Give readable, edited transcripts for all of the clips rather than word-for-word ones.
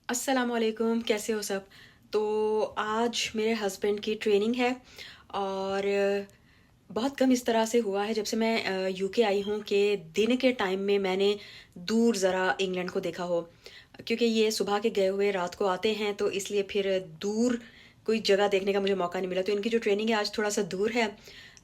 अस्सलामुअलैकुम, कैसे हो सब। तो आज मेरे हस्बैंड की ट्रेनिंग है और बहुत कम इस तरह से हुआ है जब से मैं यूके आई हूँ कि दिन के टाइम में मैंने दूर ज़रा इंग्लैंड को देखा हो, क्योंकि ये सुबह के गए हुए रात को आते हैं तो इसलिए फिर दूर कोई जगह देखने का मुझे मौका नहीं मिला। तो इनकी जो ट्रेनिंग है आज थोड़ा सा दूर है,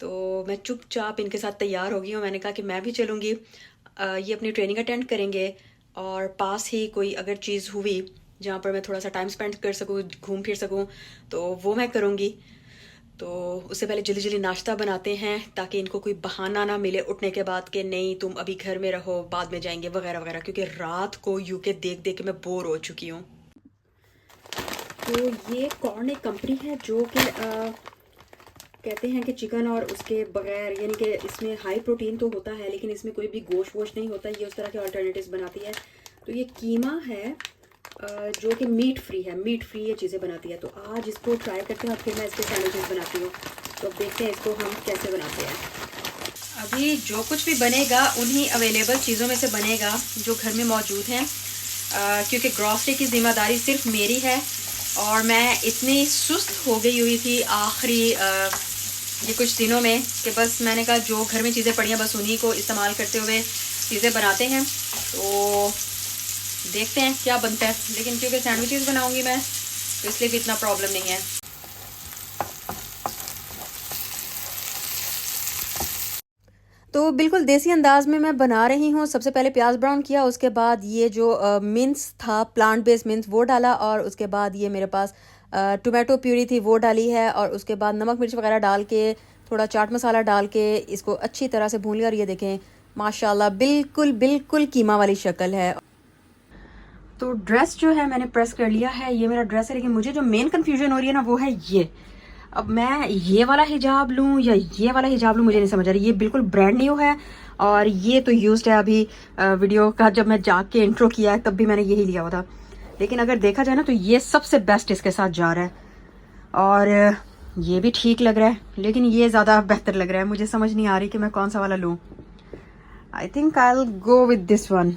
तो मैं चुपचाप इनके साथ तैयार हो गई हूँ। मैंने कहा कि मैं भी चलूँगी। ये अपनी ट्रेनिंग अटेंड करेंगे और पास ही कोई अगर चीज़ हुई जहाँ पर मैं थोड़ा सा टाइम स्पेंड कर सकूँ, घूम फिर सकूँ, तो वो मैं करूँगी। तो उससे पहले जल्दी जल्दी नाश्ता बनाते हैं ताकि इनको कोई बहाना ना मिले उठने के बाद कि नहीं तुम अभी घर में रहो, बाद में जाएंगे वगैरह वगैरह, क्योंकि रात को यूके देख देख के मैं बोर हो चुकी हूँ। तो ये कॉर्न एक कंपनी है जो कि कहते हैं कि चिकन और उसके बगैर, यानी कि इसमें हाई प्रोटीन तो होता है लेकिन इसमें कोई भी गोश्त वोश्त नहीं होता। ये उस तरह के अल्टरनेटिव्स बनाती है। तो ये कीमा है जो कि मीट फ्री है, मीट फ्री ये चीज़ें बनाती है। तो आज इसको ट्राई करते हैं और फिर मैं इसके सैंडविचेस बनाती हूँ। तो अब देखते हैं इसको हम कैसे बनाते हैं। अभी जो कुछ भी बनेगा उन्हीं अवेलेबल चीज़ों में से बनेगा जो घर में मौजूद हैं, क्योंकि ग्रॉसरी की ज़िम्मेदारी सिर्फ मेरी है। और मैं इतनी सुस्त हो गई हुई थी आखिरी ये कुछ दिनों में कि बस मैंने कहा जो घर में चीज़ें पड़ी हैं बस उन्हीं को इस्तेमाल करते हुए चीज़ें बनाते हैं। तो देखते हैं क्या बनता है, लेकिन क्योंकि सैंडविचेस बनाऊंगी मैं तो इसलिए भी इतना प्रॉब्लम नहीं है। तो बिल्कुल देसी अंदाज में मैं बना रही हूँ। सबसे पहले प्याज ब्राउन किया, उसके बाद ये जो मिन्स था, प्लांट बेस्ड मिन्स, वो डाला, और उसके बाद ये मेरे पास टोमेटो प्यूरी थी वो डाली है, और उसके बाद नमक मिर्च वगैरह डाल के थोड़ा चाट मसाला डाल के इसको अच्छी तरह से भून लिया। और ये देखें माशाल्लाह बिल्कुल बिल्कुल कीमा वाली शक्ल है। तो ड्रेस जो है मैंने प्रेस कर लिया है, ये मेरा ड्रेस है। लेकिन मुझे जो मेन कंफ्यूजन हो रही है ना वो है ये, अब मैं ये वाला हिजाब लूँ या ये वाला हिजाब लूँ, मुझे नहीं समझ आ रही। ये बिल्कुल ब्रांड न्यू है और ये तो यूज्ड है। अभी वीडियो का जब मैं जाके इंट्रो किया है तब भी मैंने यही लिया हुआ था। लेकिन अगर देखा जाए ना तो ये सबसे बेस्ट इसके साथ जा रहा है, और ये भी ठीक लग रहा है, लेकिन ये ज़्यादा बेहतर लग रहा है। मुझे समझ नहीं आ रही कि मैं कौन सा वाला लूँ। I think I will go with this one.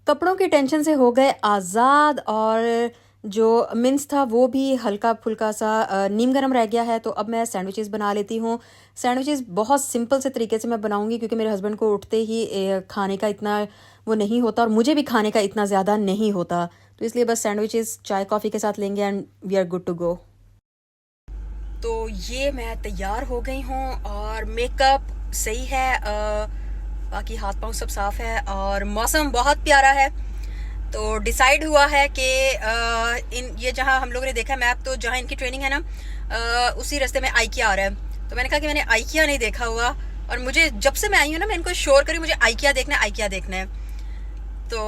कपड़ों की टेंशन से हो गए आज़ाद, और जो मिन्स था वो भी हल्का फुल्का सा नीम गर्म रह गया है। तो अब मैं सैंडविचेस बना लेती हूँ। सैंडविचेस बहुत सिंपल से तरीके से मैं बनाऊंगी, क्योंकि मेरे हस्बैंड को उठते ही खाने का इतना वो नहीं होता और मुझे भी खाने का इतना ज़्यादा नहीं होता। तो इसलिए बस सैंडविचेस चाय कॉफ़ी के साथ लेंगे and we are good to go. तो ये मैं तैयार हो गई हूँ और मेकअप सही है, बाकी हाथ पांव सब साफ है और मौसम बहुत प्यारा है। तो डिसाइड हुआ है कि इन ये जहाँ हम लोगों ने देखा मैप, तो जहाँ इनकी ट्रेनिंग है ना उसी रास्ते में आइकिया आ रहा है। तो मैंने कहा कि मैंने आइकिया नहीं देखा हुआ, और मुझे जब से मैं आई हूँ ना मैं इनको श्योर करी मुझे आइकिया देखना है, आइकिया देखना है। तो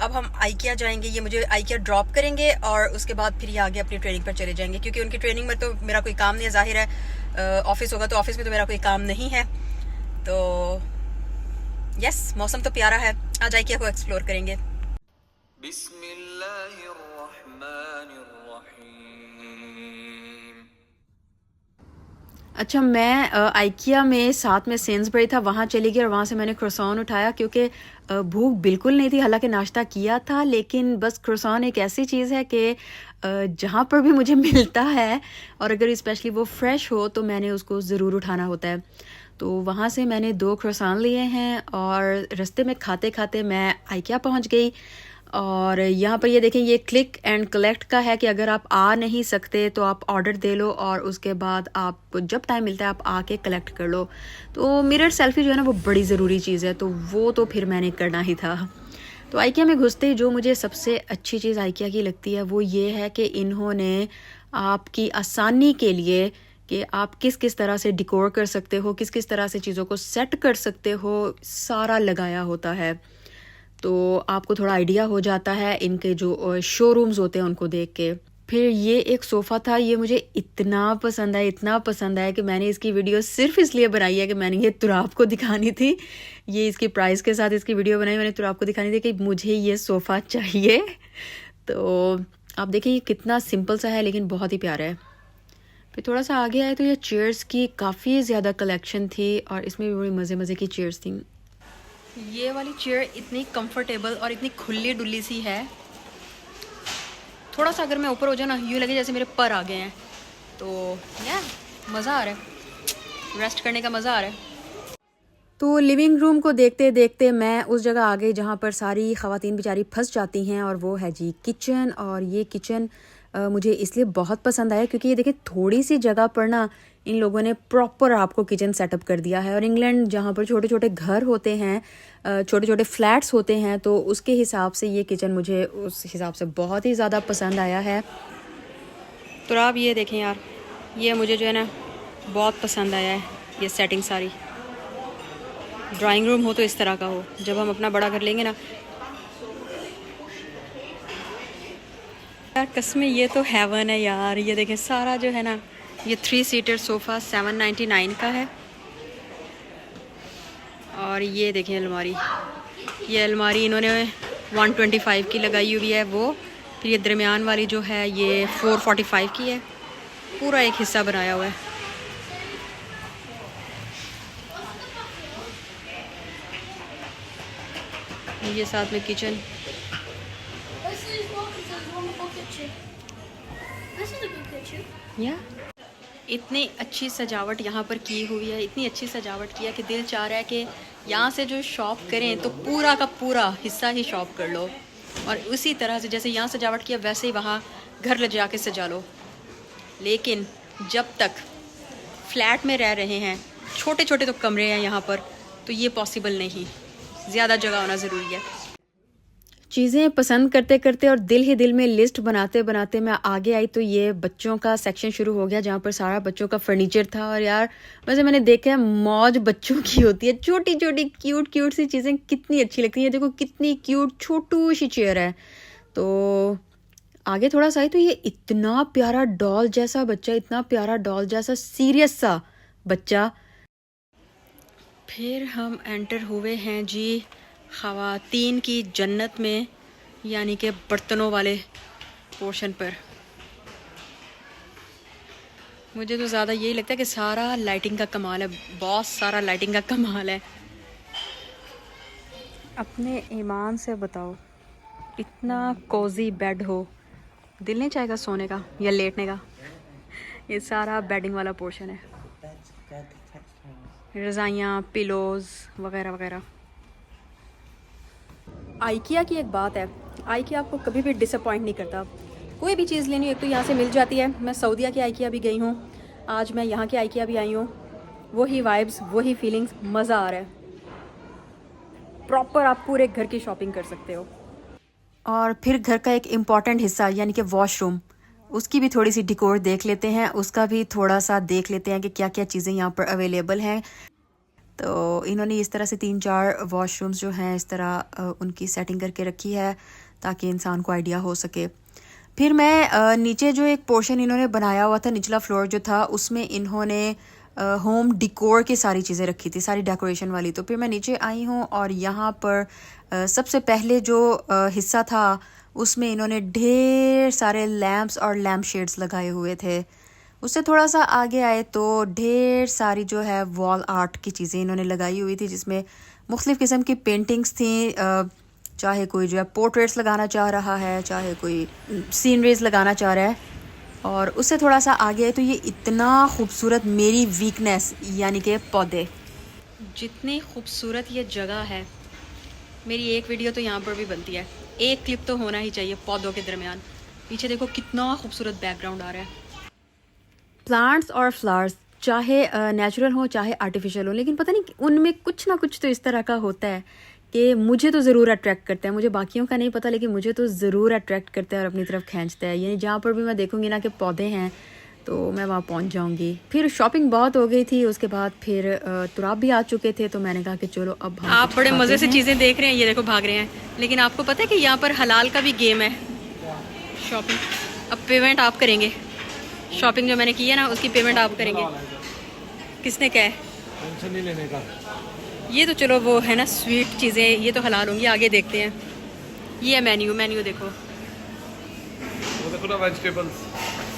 अब हम आइकिया जाएंगे, ये मुझे आइकिया ड्रॉप करेंगे और उसके बाद फिर ये आगे अपनी ट्रेनिंग पर चले जाएंगे, क्योंकि उनकी ट्रेनिंग में तो मेरा कोई काम नहीं है। जाहिर है ऑफिस होगा तो ऑफिस में तो मेरा कोई काम नहीं है। तो यस, मौसम तो प्यारा है, आज आइकिया को एक्सप्लोर करेंगे। अच्छा, मैं आइकिया में साथ में सेन्सबरी था, वहाँ चली गई और वहाँ से मैंने क्रोसॉन उठाया, क्योंकि भूख बिल्कुल नहीं थी। हालांकि नाश्ता किया था, लेकिन बस क्रोसॉन एक ऐसी चीज़ है कि जहाँ पर भी मुझे मिलता है और अगर स्पेशली वो फ्रेश हो तो मैंने उसको ज़रूर उठाना होता है। तो वहाँ से मैंने 2 क्रोसान लिए हैं और रास्ते में खाते खाते मैं आइकिया पहुँच गई। और यहाँ पर ये देखें, ये क्लिक एंड कलेक्ट का है कि अगर आप आ नहीं सकते तो आप ऑर्डर दे लो और उसके बाद आप जब टाइम मिलता है आप आके कलेक्ट कर लो। तो मिरर सेल्फी जो है ना वो बड़ी ज़रूरी चीज़ है, तो वो तो फिर मैंने करना ही था। तो आइकिया में घुसते ही जो मुझे सबसे अच्छी चीज़ आइकिया की लगती है वो ये है कि इन्होंने आपकी आसानी के लिए कि आप किस किस तरह से डिकोर कर सकते हो, किस किस तरह से चीज़ों को सेट कर सकते हो, सारा लगाया होता है। तो आपको थोड़ा आइडिया हो जाता है इनके जो शोरूम्स होते हैं उनको देख के। फिर ये एक सोफ़ा था, ये मुझे इतना पसंद आया, इतना पसंद आया कि मैंने इसकी वीडियो सिर्फ इसलिए बनाई है कि मैंने ये तुराब को दिखानी थी। ये इसकी प्राइस के साथ इसकी वीडियो बनाई मैंने, तुराब को दिखानी थी कि मुझे ये सोफ़ा चाहिए। तो आप देखिए ये कितना सिंपल सा है लेकिन बहुत ही प्यारा है। फिर थोड़ा सा आगे आए तो ये चेयर्स की काफ़ी ज़्यादा कलेक्शन थी और इसमें भी बड़ी मज़े मज़े की चेयर्स थी। ये वाली चेयर इतनी कंफर्टेबल और इतनी खुली डुल्ली सी है, थोड़ा सा अगर मैं ऊपर हो जाऊँ ना, यूँ लगे जैसे मेरे पर आ गए हैं। तो या मज़ा आ रहा है, रेस्ट करने का मज़ा आ रहा है। तो लिविंग रूम को देखते देखते मैं उस जगह आ गई जहाँ पर सारी ख़वातीन बेचारी फंस जाती हैं, और वो है जी किचन। और ये किचन मुझे इसलिए बहुत पसंद आया क्योंकि ये देखिए थोड़ी सी जगह पर ना इन लोगों ने प्रॉपर आपको किचन सेटअप कर दिया है। और इंग्लैंड जहाँ पर छोटे छोटे घर होते हैं, छोटे छोटे फ्लैट्स होते हैं, तो उसके हिसाब से ये किचन मुझे उस हिसाब से बहुत ही ज़्यादा पसंद आया है। तो आप ये देखें यार, ये मुझे जो है ना बहुत पसंद आया है। ये सेटिंग सारी, ड्राइंग रूम हो तो इस तरह का हो, जब हम अपना बड़ा घर लेंगे ना यार, कसमें ये तो हेवन है यार। ये देखें सारा जो है ना, ये 3 सीटर सोफ़ा 799 का है। और ये देखें अलमारी, ये अलमारी इन्होंने 125 की लगाई हुई है वो। फिर ये दरमियान वाली जो है ये 445 की है, पूरा एक हिस्सा बनाया हुआ है। ये साथ में किचन। या इतनी अच्छी सजावट यहाँ पर की हुई है, इतनी अच्छी सजावट की है कि दिल चाह रहा है कि यहाँ से जो शॉप करें तो पूरा का पूरा हिस्सा ही शॉप कर लो, और उसी तरह से जैसे यहाँ सजावट किया वैसे ही वहाँ घर ले जाके सजा लो। लेकिन जब तक फ्लैट में रह रहे हैं, छोटे छोटे तो कमरे हैं यहाँ पर, तो ये पॉसिबल नहीं, ज़्यादा जगह होना ज़रूरी है। चीज़ें पसंद करते करते और दिल ही दिल में लिस्ट बनाते बनाते मैं आगे आई तो ये बच्चों का सेक्शन शुरू हो गया, जहाँ पर सारा बच्चों का फर्नीचर था। और यार वैसे मैंने देखा है मौज बच्चों की होती है, छोटी छोटी क्यूट क्यूट सी चीज़ें कितनी अच्छी लगती हैं। देखो कितनी क्यूट छोटू सी चेयर है। तो आगे थोड़ा सा ही तो ये इतना प्यारा डॉल जैसा बच्चा, इतना प्यारा डॉल जैसा सीरियस सा बच्चा। फिर हम एंटर हुए हैं जी ख़वातीन की जन्नत में, यानी कि बर्तनों वाले पोर्शन पर। मुझे तो ज़्यादा यही लगता है कि सारा लाइटिंग का कमाल है, बहुत सारा लाइटिंग का कमाल है। अपने ईमान से बताओ, इतना कोजी बेड हो, दिल नहीं चाहेगा सोने का या लेटने का। ये सारा बेडिंग वाला पोर्शन है, रज़ाइयाँ, पिलोज़ वगैरह वगैरह। आइकिया की एक बात है, आइकिया आपको कभी भी डिसअपॉइंट नहीं करता। कोई भी चीज़ लेनी हो एक तो यहाँ से मिल जाती है। मैं सऊदीया के आइकिया भी गई हूँ, आज मैं यहाँ के आइकिया भी आई हूँ। वही वाइब्स, वही फीलिंग्स, मज़ा आ रहा है। प्रॉपर आप पूरे घर की शॉपिंग कर सकते हो। और फिर घर का एक इम्पॉर्टेंट हिस्सा यानी कि वॉशरूम, उसकी भी थोड़ी सी डिकोर देख लेते हैं, उसका भी थोड़ा सा देख लेते हैं कि क्या क्या चीज़ें यहाँ पर अवेलेबल हैं। तो इन्होंने इस तरह से 3-4 वॉशरूम्स जो हैं इस तरह उनकी सेटिंग करके रखी है ताकि इंसान को आइडिया हो सके। फिर मैं नीचे जो एक पोर्शन इन्होंने बनाया हुआ था, निचला फ्लोर जो था, उसमें इन्होंने होम डिकोर की सारी चीज़ें रखी थी, सारी डेकोरेशन वाली। तो फिर मैं नीचे आई हूँ और यहाँ पर सबसे पहले जो हिस्सा था उसमें इन्होंने ढेर सारे लैम्प्स और लैम्प शेड्स लगाए हुए थे। उससे थोड़ा सा आगे आए तो ढेर सारी जो है वॉल आर्ट की चीज़ें इन्होंने लगाई हुई थी, जिसमें मुख्तलिफ़ किस्म की पेंटिंग्स थी। चाहे कोई जो है पोर्ट्रेट्स लगाना चाह रहा है, चाहे कोई सीनरीज लगाना चाह रहा है। और उससे थोड़ा सा आगे तो ये इतना खूबसूरत, मेरी वीकनेस यानी कि पौधे, जितनी खूबसूरत ये जगह है, मेरी एक वीडियो तो यहाँ पर भी बनती है, एक क्लिप तो होना ही चाहिए पौधों के दरमियान। पीछे देखो कितना खूबसूरत बैकग्राउंड आ रहा है। प्लांट्स और फ्लावर्स चाहे नेचुरल हो चाहे आर्टिफिशियल हो, लेकिन पता नहीं उनमें कुछ ना कुछ तो इस तरह का होता है कि मुझे तो ज़रूर अट्रैक्ट करता है। मुझे बाकियों का नहीं पता, लेकिन मुझे तो ज़रूर अट्रैक्ट करता है और अपनी तरफ खींचता है। यानी जहाँ पर भी मैं देखूँगी ना कि पौधे हैं तो मैं वहाँ पहुँच जाऊँगी। फिर शॉपिंग बहुत हो गई थी, उसके बाद फिर तुराब भी आ चुके थे, तो मैंने कहा कि चलो अब हम आप बड़े मज़े से चीज़ें देख रहे हैं, ये देखो भाग रहे हैं। लेकिन आपको पता है कि यहाँ पर हलाल का भी गेम है शॉपिंग। अब पेमेंट आप करेंगे, शॉपिंग जो मैंने की है ना उसकी पेमेंट आप करेंगे। किसने कहा है? टेंशन नहीं लेने का। ये तो चलो वो है ना स्वीट चीज़ें, ये तो हलाल होंगी, आगे देखते हैं। ये है मेन्यू, मेन्यू देखो, वो देखो ना वेजिटेबल्स,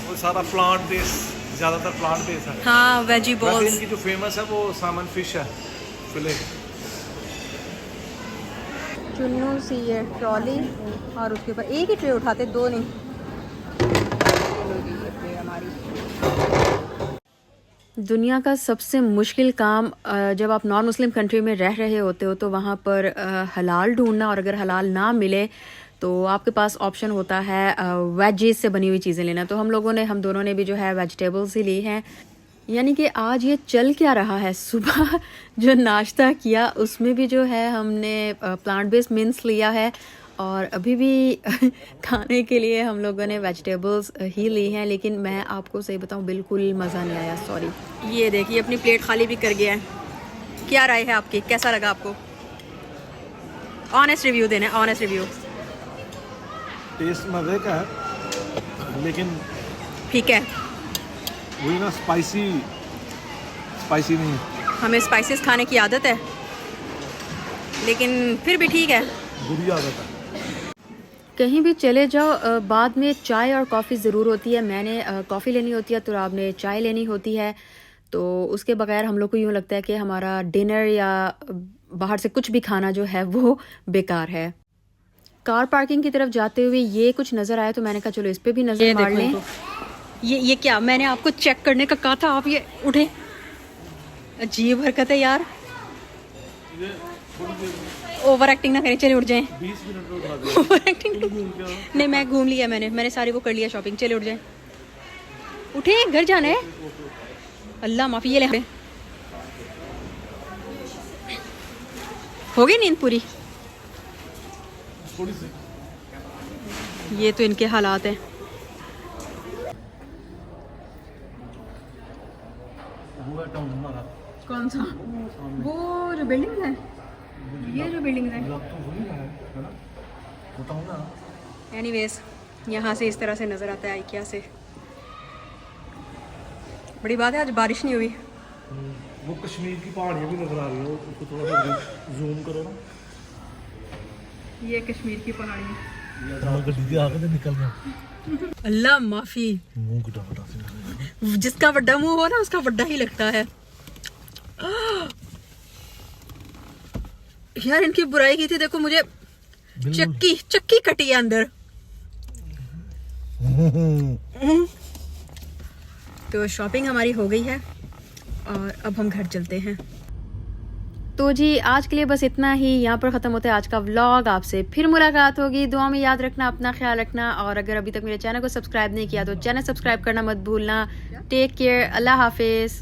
वो सारा प्लांट बेस्ड, ज़्यादातर प्लांट बेस्ड है। हाँ वेजी बॉल्स। इनकी जो फेमस है वो सामन फिश है, फिले। चुन्नू सी है ट्रॉली और उसके ऊपर एक ही ट्रे उठाते, दो नहीं। चलो जी ये ट्रे हमारी। दुनिया का सबसे मुश्किल काम जब आप नॉन मुस्लिम कंट्री में रह रहे होते हो तो वहाँ पर हलाल ढूंढना, और अगर हलाल ना मिले तो आपके पास ऑप्शन होता है वेजीज से बनी हुई चीज़ें लेना। तो हम दोनों ने भी जो है वेजिटेबल्स ही ली हैं। यानी कि आज ये चल क्या रहा है, सुबह जो नाश्ता किया उसमें भी जो है हमने प्लांट बेस्ड मील्स लिया है, और अभी भी खाने के लिए हम लोगों ने वेजिटेबल्स ही ली हैं। लेकिन मैं आपको सही बताऊं बिल्कुल मज़ा नहीं आया, सॉरी। ये देखिए अपनी प्लेट खाली भी कर गया है। क्या राय है आपकी, कैसा लगा आपको? ऑनेस्ट रिव्यू देना, ऑनेस्ट रिव्यू। टेस्ट मज़े का है लेकिन ठीक है, वही ना, स्पाइसी नहीं है। हमें स्पाइसेस खाने की आदत है, लेकिन फिर भी ठीक है, बुरी आदत है। कहीं भी चले जाओ बाद में चाय और कॉफ़ी ज़रूर होती है। मैंने कॉफ़ी लेनी होती है, तुराब ने चाय लेनी होती है। तो उसके बगैर हम लोग को यूँ लगता है कि हमारा डिनर या बाहर से कुछ भी खाना जो है वो बेकार है। कार पार्किंग की तरफ जाते हुए ये कुछ नज़र आया तो मैंने कहा चलो इस पे भी नज़र मार लें। ये क्या, मैंने आपको चेक करने का कहा था, आप ये उठे। अजीब हरकत है यार, ओवर एक्टिंग ना करें, चले उठ जाएं। 20 मिनट में उठा दे। ओवर एक्टिंग नहीं, मैं घूम लिया, मैंने सारी वो कर लिया शॉपिंग, चले उठ जाएं। उठे, घर जाना है। अल्लाह माफी, ये ले। हो गई नींद पूरी? थोड़ी सी। ये तो इनके हालात हैं। टाउन हमारा कौन सा? वो जो बिल्डिंग है, ये जो बिल्डिंग है। लग तो वही रहा है ना, बताऊँ ना। एनीवेज, यहाँ से इस तरह से नज़र आता है आइकिया से। बड़ी बात है आज बारिश नहीं हुई। वो कश्मीर की पहाड़ियाँ भी नजर आ रही हो, उसको थोड़ा सा जूम करो ना। ये कश्मीर की पहाड़ियाँ। गड्डी के आगे निकल गया। अल्लाह माफी, मुंह कितना बड़ा सा। जिसका बड़ा मुंह हो ना उसका बड़ा ही लगता है। यार इनकी बुराई की थी, देखो मुझे चक्की कटी है अंदर। तो शॉपिंग हमारी हो गई है और अब हम घर चलते हैं। तो जी आज के लिए बस इतना ही, यहाँ पर ख़त्म होता है आज का व्लॉग। आपसे फिर मुलाकात होगी, दुआ में याद रखना, अपना ख्याल रखना, और अगर अभी तक मेरे चैनल को सब्सक्राइब नहीं किया तो चैनल सब्सक्राइब करना मत भूलना। टेक केयर, अल्लाह हाफिज़।